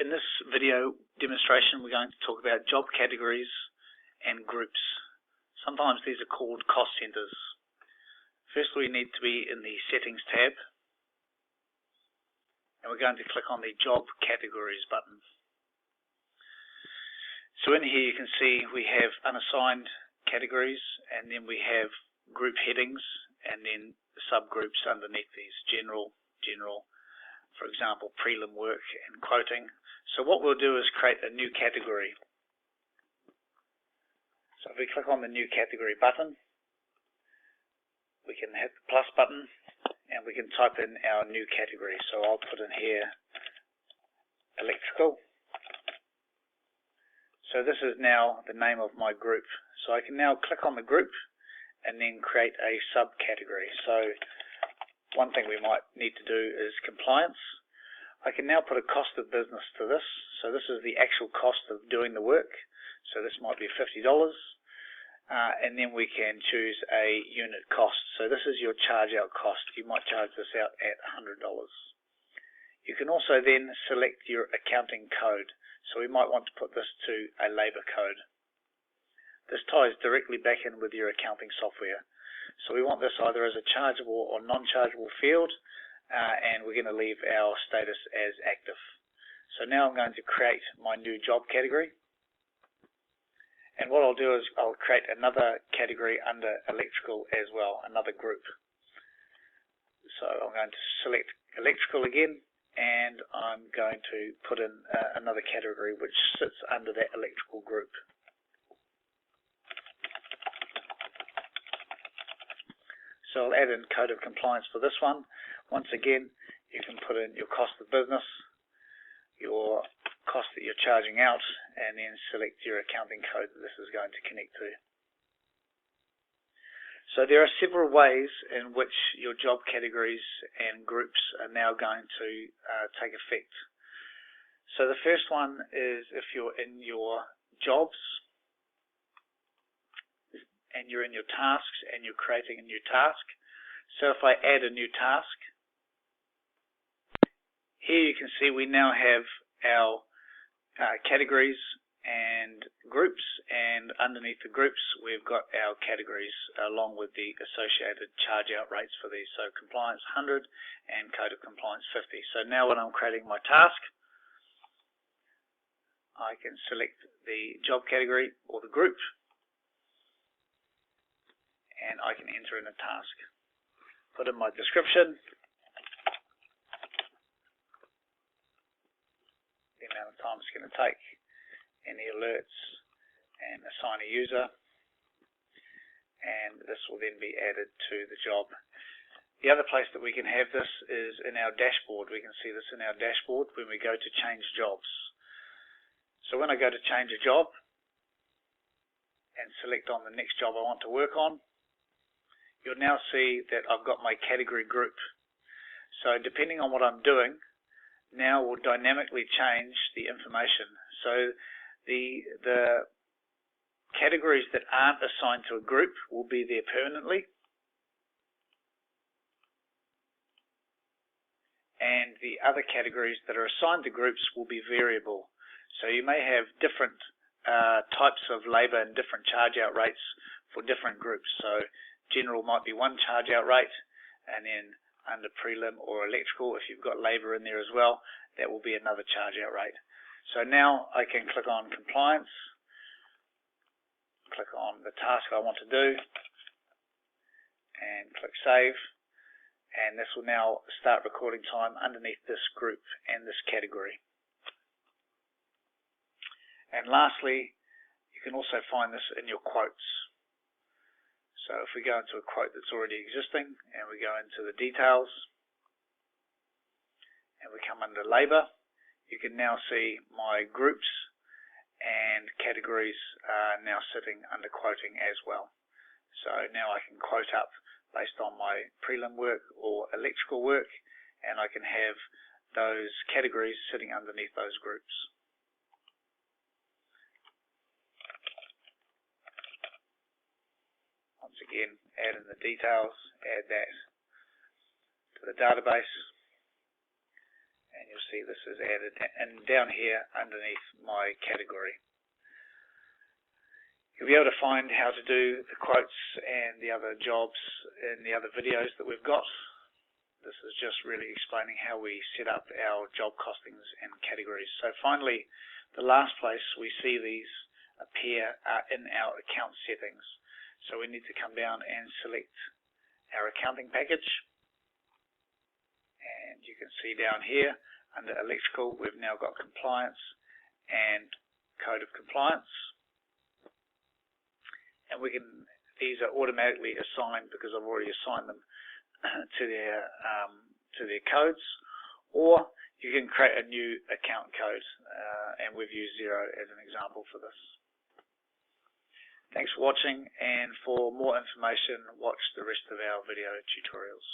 In this video demonstration, we're going to talk about job categories and groups. Sometimes these are called cost centers. First, we need to be in the Settings tab, and we're going to click on the Job Categories button. So in here you can see we have unassigned categories, and then we have group headings, and then subgroups underneath these: general, for example, prelim work and quoting. So what we'll do is create a new category. So if we click on the new category button, we can hit the plus button and we can type in our new category. So I'll put in here electrical. So this is now the name of my group. So I can now click on the group and then create a subcategory. So one thing we might need to do is compliance. I can now put a cost of business to this. So this is the actual cost of doing the work. So this might be $50. And then we can choose a unit cost. So this is your charge out cost. You might charge this out at $100. You can also then select your accounting code. So we might want to put this to a labor code. This ties directly back in with your accounting software. So we want this either as a chargeable or non-chargeable field, and we're going to leave our status as active. So now I'm going to create my new job category. And what I'll do is I'll create another category under electrical as well, another group. So I'm going to select electrical again, and I'm going to put in another category which sits under that electrical group. So I'll add in code of compliance for this one. Once again, you can put in your cost of business, your cost that you're charging out, and then select your accounting code that this is going to connect to. So there are several ways in which your job categories and groups are now going to take effect. So the first one is if you're in your jobs and you're in your tasks and you're creating a new task. So if I add a new task, here you can see we now have our categories and groups, and underneath the groups we've got our categories along with the associated charge out rates for these. So compliance 100 and code of compliance 50. So now when I'm creating my task, I can select the job category or the group, and I can enter in a task. Put in my description, the amount of time it's going to take, any alerts, and assign a user, and this will then be added to the job. The other place that we can have this is in our dashboard. We can see this in our dashboard when we go to change jobs. So when I go to change a job and select on the next job I want to work on, you'll now see that I've got my category group. So depending on what I'm doing, now will dynamically change the information. So the categories that aren't assigned to a group will be there permanently, and the other categories that are assigned to groups will be variable. So you may have different types of labor and different charge out rates for different groups. So general might be one charge out rate, and then under prelim or electrical, if you've got labor in there as well, that will be another charge out rate. So now I can click on compliance, click on the task I want to do, and click save, and this will now start recording time underneath this group and this category. And lastly, you can also find this in your quotes. So if we go into a quote that's already existing and we go into the details and we come under labor, you can now see my groups and categories are now sitting under quoting as well. So now I can quote up based on my prelim work or electrical work, and I can have those categories sitting underneath those groups. Once again, add in the details, add that to the database, and you'll see this is added, and down here underneath my category. You'll be able to find how to do the quotes and the other jobs in the other videos that we've got. This is just really explaining how we set up our job costings and categories. So finally, the last place we see these appear in our account settings. So we need to come down and select our accounting package. And you can see down here under electrical, we've now got compliance and code of compliance. And these are automatically assigned because I've already assigned them to their codes, or you can create a new account code, and we've used 0 as an example for this. Thanks for watching, and for more information, watch the rest of our video tutorials.